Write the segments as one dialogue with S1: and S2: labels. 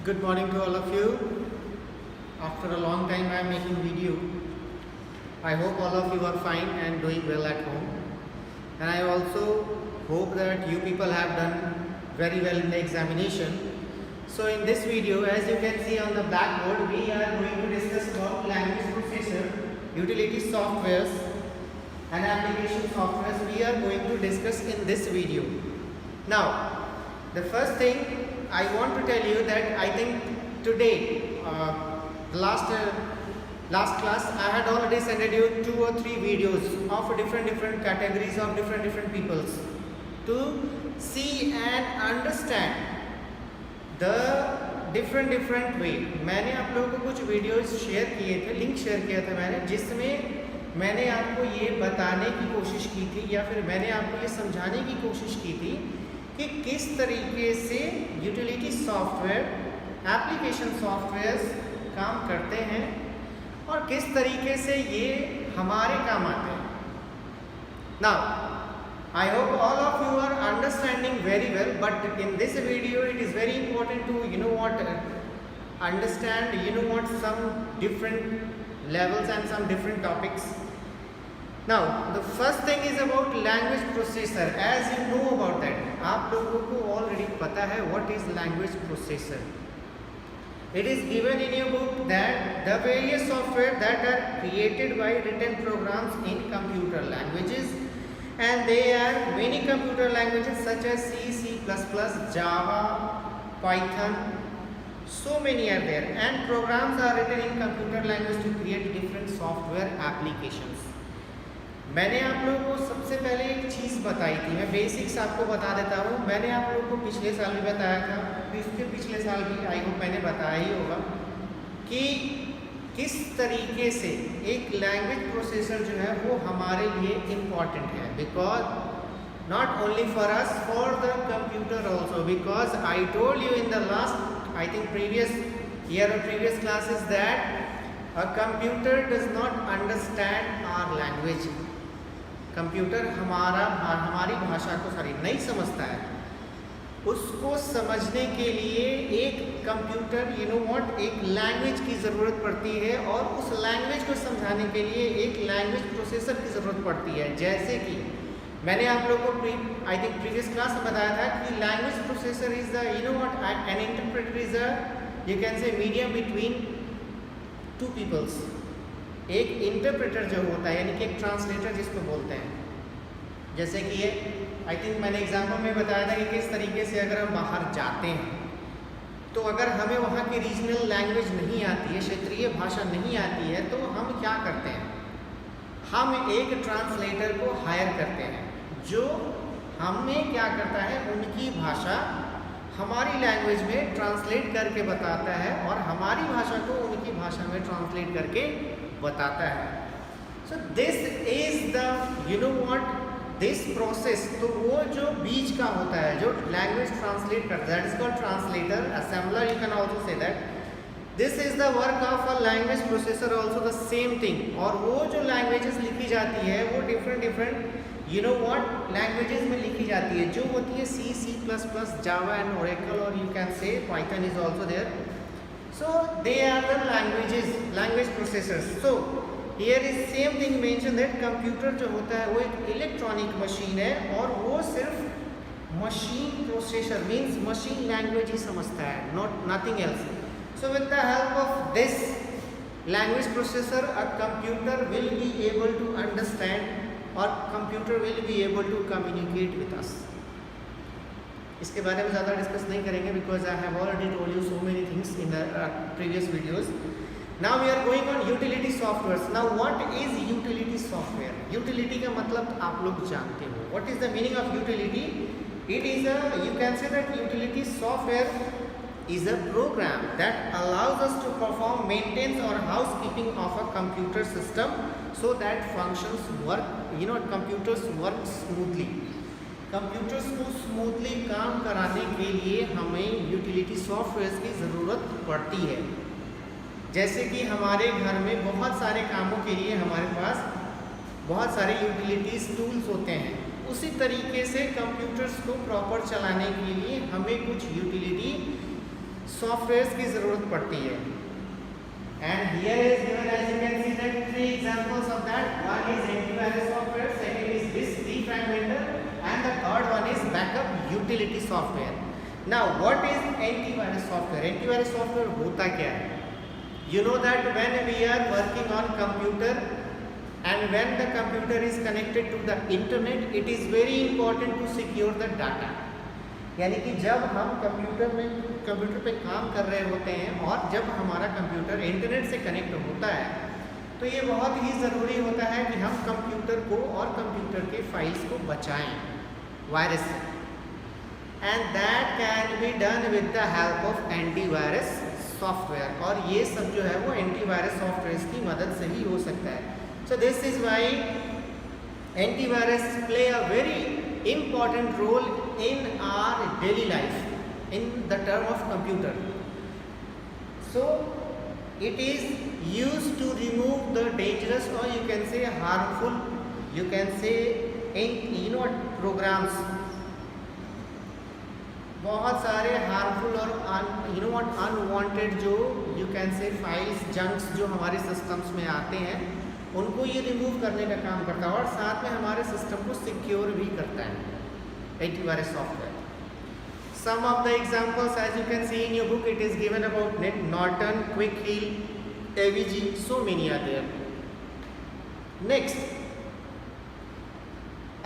S1: Good morning to all of you. After a long time I am making video. I hope all of you are fine and doing well at home. And I also hope that you people have done very well in the examination. So in this video, as you can see on the blackboard, we are going to discuss about language processor, utility softwares and application softwares we are going to discuss in this video. Now, the first thing I want to tell you that I think today, last class, I had already sent you 2 or 3 videos of different categories of different peoples to see and understand the different way. मैंने आप लोगों को कुछ videos share किए थे, link share किया था मैंने, जिसमें मैंने आपको ये बताने की कोशिश की थी या फिर मैंने आपको ये समझाने की कोशिश की थी कि किस तरीके से यूटिलिटी सॉफ्टवेयर, एप्लीकेशन सॉफ्टवेयर्स काम करते हैं और किस तरीके से ये हमारे काम आते हैं. Now I hope all of you are understanding very well, but in this video it is very important to understand some different levels and some different topics. Now the first thing is about language processor. As you know about that, आप लोगों को already पता है what is language processor. It is given in your book that the various software that are created by written programs in computer languages, and they are many computer languages such as C, C++, Java, Python. So many are there, and programs are written in computer language to create different software applications. मैंने आप लोगों को सबसे पहले एक चीज़ बताई थी, मैं बेसिक्स आपको बता देता हूँ. मैंने आप लोगों को पिछले साल भी बताया था, इसके पिछले साल भी आई होप मैंने बताया ही होगा कि किस तरीके से एक लैंग्वेज प्रोसेसर जो है वो हमारे लिए इम्पॉर्टेंट है. Because not only for us, for the computer also. Because I told you in the last, I think previous year और previous classes, that a computer does not understand our language. Computer हमारी भाषा को नहीं समझता है. उसको समझने के लिए एक कंप्यूटर एक लैंग्वेज की ज़रूरत पड़ती है, और उस लैंग्वेज को समझाने के लिए एक लैंग्वेज प्रोसेसर की ज़रूरत पड़ती है. जैसे कि मैंने आप लोगों को आई थिंक प्रीवियस क्लास में बताया था कि language processor is the an interpreter is the you can say medium between two peoples. एक इंटरप्रेटर जो होता है यानी कि एक ट्रांसलेटर जिसको बोलते हैं. जैसे कि ये आई थिंक मैंने एग्जाम्पल में बताया था कि किस तरीके से अगर हम बाहर जाते हैं तो अगर हमें वहाँ की रीजनल लैंग्वेज नहीं आती है, क्षेत्रीय भाषा नहीं आती है, तो हम क्या करते हैं, हम एक ट्रांसलेटर को हायर करते हैं जो हमें क्या करता है, उनकी भाषा हमारी लैंग्वेज में ट्रांसलेट करके बताता है और हमारी भाषा को उनकी भाषा में ट्रांसलेट करके बताता है. So this is the this process. तो वो जो बीच का होता है, जो लैंग्वेज ट्रांसलेट करता है, that is called translator, assembler, you can also say that. This is the work of a language processor also the same thing. और वो जो लैंग्वेजेस लिखी जाती है वो डिफरेंट लैंग्वेजेस में लिखी जाती है, जो होती है C, C++, Java and Oracle, और you can say Python is also there. So they are the language processors. So here is same thing mentioned that computer जो होता है वो एक इलेक्ट्रॉनिक मशीन है और वो सिर्फ machine processor means machine language ही समझता है, nothing else. So with the help of this language processor, a computer will be able to understand और computer will be able to communicate with us. इसके बारे में ज़्यादा डिस्कस नहीं करेंगे because I have already told you so many things in the previous videos. Now we are going on utility softwares. Now what is utility software? Utility का मतलब आप लोग जानते हो. What is the meaning of utility? It is you can say that utility software is a program that allows us to perform maintenance or housekeeping of a computer system so that functions work, computers work smoothly. computers को smoothly काम कराने के लिए हमें utility software की ज़रूरत पड़ती है. जैसे कि हमारे घर में बहुत सारे कामों के लिए हमारे पास बहुत सारे यूटिलिटीज टूल्स होते हैं, उसी तरीके से कंप्यूटर्स को प्रॉपर चलाने के लिए हमें कुछ यूटिलिटी सॉफ्टवेयर की ज़रूरत पड़ती है। And here is given as you can see that 3 examples of that. One is antivirus software, second is disk defragmenter and the third one is backup utility software. Now what is antivirus software? Antivirus software होता क्या है? You know that when we are working on computer and when the computer is connected to the internet, it is very important to secure the data. यानी कि जब हम computer पे काम कर रहे होते हैं और जब हमारा कंप्यूटर इंटरनेट से कनेक्ट होता है तो ये बहुत ही ज़रूरी होता है कि हम कंप्यूटर को और कंप्यूटर के फाइल्स को बचाएं वायरस से। And that can be done with the help of antivirus software. और ये सब जो है वो एंटीवायरस सॉफ्टवेयर की मदद से ही हो सकता है। So this is why antivirus play a very important role in our daily life in the term of computer. So it is used to remove the dangerous or you can say harmful, you can say in programs, बहुत सारे harmful और unwanted जो you can से files junks जो हमारे systems में आते हैं उनको ये रिमूव करने का काम करता है और साथ में हमारे सिस्टम को सिक्योर भी करता है antivirus software. Some of the examples as you can see in your book, it is given about Norton, Quick Heal, AVG, so many are there. Next,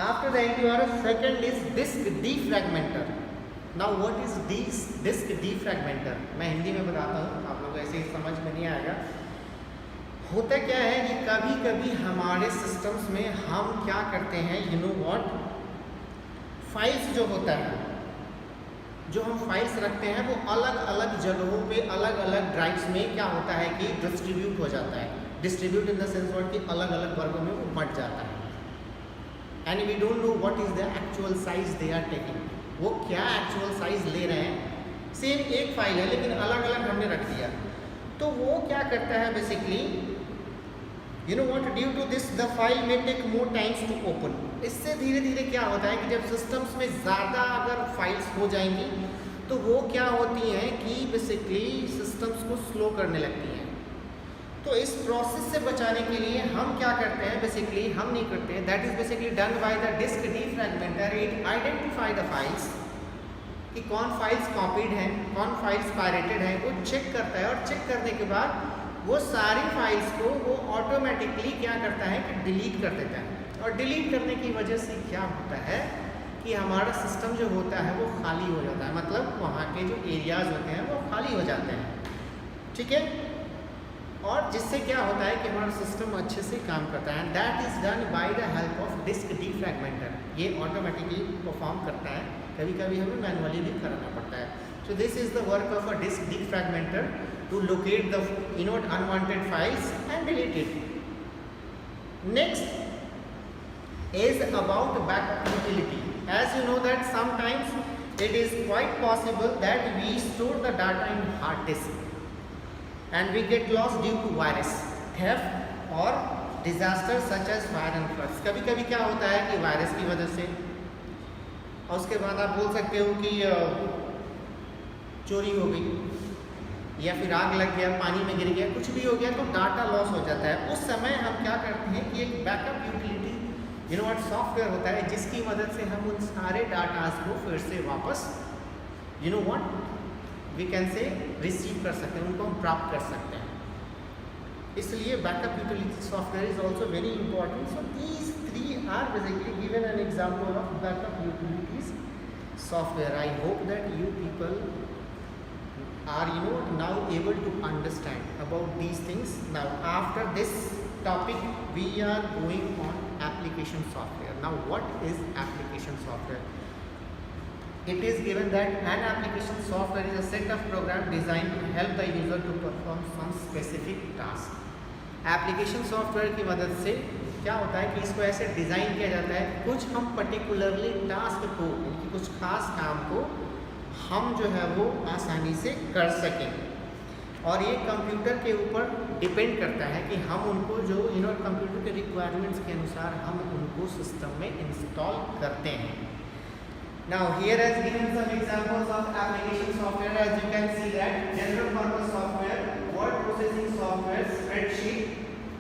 S1: after the antivirus, second is disk defragmenter. Now what is disk defragmenter? मैं हिंदी में बताता हूँ, आप लोग ऐसे ही समझ में नहीं आएगा। होता क्या है कि कभी कभी हमारे सिस्टम्स में हम क्या करते हैं, you know what, फाइल्स जो होता है, जो हम फाइल्स रखते हैं वो अलग अलग जगहों पे अलग अलग ड्राइव्स में क्या होता है कि डिस्ट्रीब्यूट हो जाता है। Distribute in the sense word कि अलग अलग वर्गों में वो बंट जाता है and we don't know what is the actual size they are taking. वो क्या एक्चुअल साइज ले रहे हैं, सेम एक फाइल है लेकिन अलग अलग हमने रख दिया। तो वो क्या करता है basically, you know what, due to this the file में take more times to open. इससे धीरे धीरे क्या होता है कि जब सिस्टम्स में ज़्यादा अगर फाइल्स हो जाएंगी तो वो क्या होती हैं कि बेसिकली सिस्टम्स को स्लो करने लगती हैं। तो इस प्रोसेस से बचाने के लिए हम क्या करते हैं, बेसिकली हम नहीं करते हैं, that is basically done by the disk defragmenter. It identify the files कि कौन फाइल्स कॉपीड हैं, कौन फाइल्स पायरेटेड हैं, वो चेक करता है और चेक करने के बाद वो सारी फाइल्स को वो ऑटोमेटिकली क्या करता है कि डिलीट कर देता है। और डिलीट करने की वजह से क्या होता है कि हमारा सिस्टम जो होता है वो खाली हो जाता है, मतलब वहाँ के जो एरियाज़ होते हैं वो खाली हो जाते हैं, ठीक है। और जिससे क्या होता है कि हमारा सिस्टम अच्छे से काम करता है। And that is done by the help of disk defragmenter. ये ऑटोमेटिकली परफॉर्म करता है, कभी कभी हमें मैनुअली भी कराना पड़ता है। So this is the work of a disk defragmenter to locate the unwanted files and delete it. Next is about backup utility. As you know that sometimes it is quite possible that we store the data in hard disk and we get lost due to virus, theft or disaster such as fire and floods. कभी कभी क्या होता है कि virus की वजह से, और उसके बाद आप बोल सकते हो कि चोरी हो गई या फिर आग लग गया, पानी में गिर गया, कुछ भी हो गया तो डाटा लॉस हो जाता है। उस समय हम क्या करते हैं कि एक backup utility you know what software होता है जिसकी मदद से हम उन सारे डाटास को फिर से वापस you know what we can say receive कर सकते हैं, उनको हम प्राप्त कर सकते हैं। इसलिए backup utility software is also very important. So these three are basically given an example of backup utilities software. I hope that you people are now able to understand about these things. Now after this topic we are going on application software. Now what is application software? It is given that an application software is a set of program designed to help the user to perform some specific task. Application software की मदद से क्या होता है कि इसको ऐसे design किया जाता है कुछ हम पर्टिकुलरली टास्क को, यानी कुछ खास काम को हम जो है वो आसानी से कर सकें। और ये कंप्यूटर के ऊपर डिपेंड करता है कि हम उनको जो कंप्यूटर के रिक्वायरमेंट्स के अनुसार हम उनको सिस्टम में इंस्टॉल करते हैं। Now here has given some examples of application software software, as you can see that general purpose software, word processing software, spreadsheet,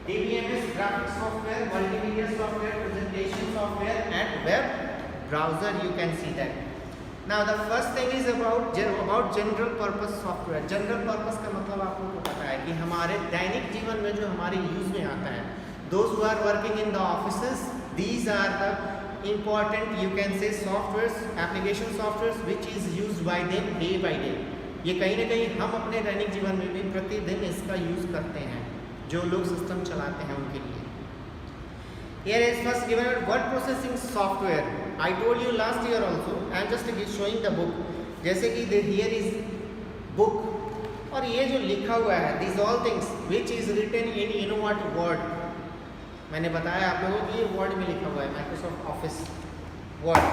S1: DBMS graphic software, multimedia software, presentation software and web browser. You can see that. Now the first thing is about general purpose software. General purpose का मतलब आप लोगों को पता है कि हमारे दैनिक जीवन में जो हमारे यूज में आता है. Those who are working in the offices, these are the important, you can say, softwares, application softwares which is used by them day by day. ये कहीं ना कहीं हम अपने दैनिक जीवन में भी प्रतिदिन इसका यूज करते हैं, जो लोग सिस्टम चलाते हैं उनके लिए. Here is first given word processing software. I told you last year also. I am just showing the book. जैसे कि here is book और ये जो लिखा हुआ है, these all things which is written in you know what word. मैंने बताया आप लोगों को ये word में लिखा हुआ है, Microsoft Office Word.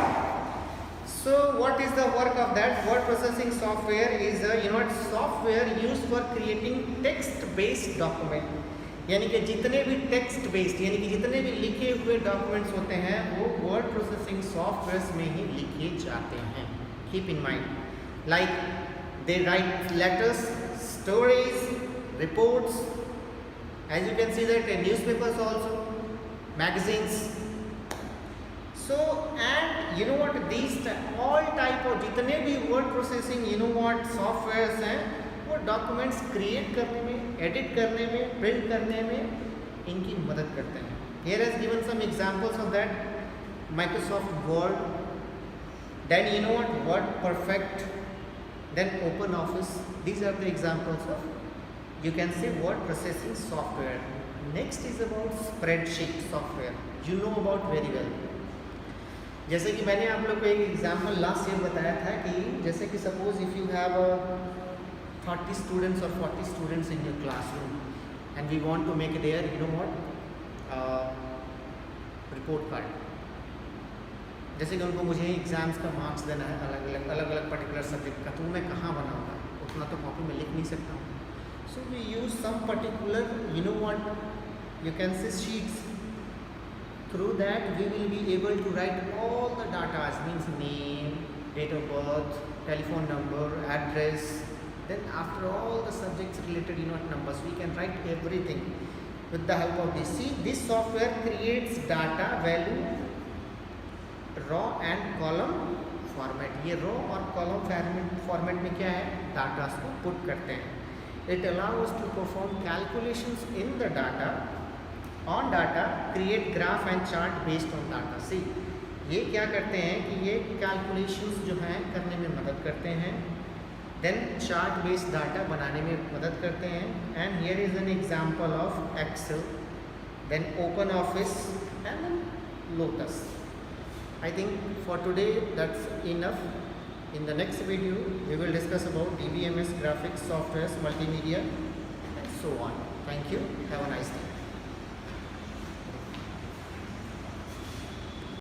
S1: So what is the work of that? Word processing software is a software used for creating text based document. यानी कि जितने भी टेक्स्ट बेस्ड यानी कि जितने भी लिखे हुए डॉक्यूमेंट्स होते हैं वो वर्ड प्रोसेसिंग सॉफ्टवेयर्स में ही लिखे जाते हैं. Keep in mind like they write letters, stories, reports, as you can see that newspapers also, magazines. So and you know what these all type of जितने भी word processing you know what softwares हैं वो documents create करने में, edit करने में, print करने में इनकी मदद करते हैं. Here is given some examples of that. Microsoft Word, then you know what, Word Perfect, then OpenOffice. These are the examples of, you can say, word processing software. Next is about spreadsheet software. You know about very well. जैसे कि मैंने आप लोग को एक example last year बताया था कि जैसे कि suppose if you have 30 students or 40 students in your classroom and we want to make their you know what report card. जैसे कि उनको मुझे एग्ज़ाम्स का मार्क्स देना है अलग अलग पर्टिकुलर सब्जेक्ट का, तो मैं कहाँ बनाऊँगा, उतना तो कॉपी में लिख नहीं सकता हूँ. So we use some particular you know what you can say sheets. Through that we will be able to write all the data, means name, date of birth, telephone number, address. Then after all the subjects related you know numbers, we can write everything with the help of this. See, this software creates data value raw and column format. ये raw और column format में क्या है, data को put करते हैं. It allows us to perform calculations in the data, on data, create graph and chart based on data. See, ये क्या करते हैं कि ये calculations जो हैं करने में मदद करते हैं, then chart based data बनाने में मदद करते हैं. And here is an example of Excel, then OpenOffice and then Lotus. I think for today that's enough. In the next video we will discuss about DBMS, graphics, softwares, multimedia and so on. Thank you. Have a nice day.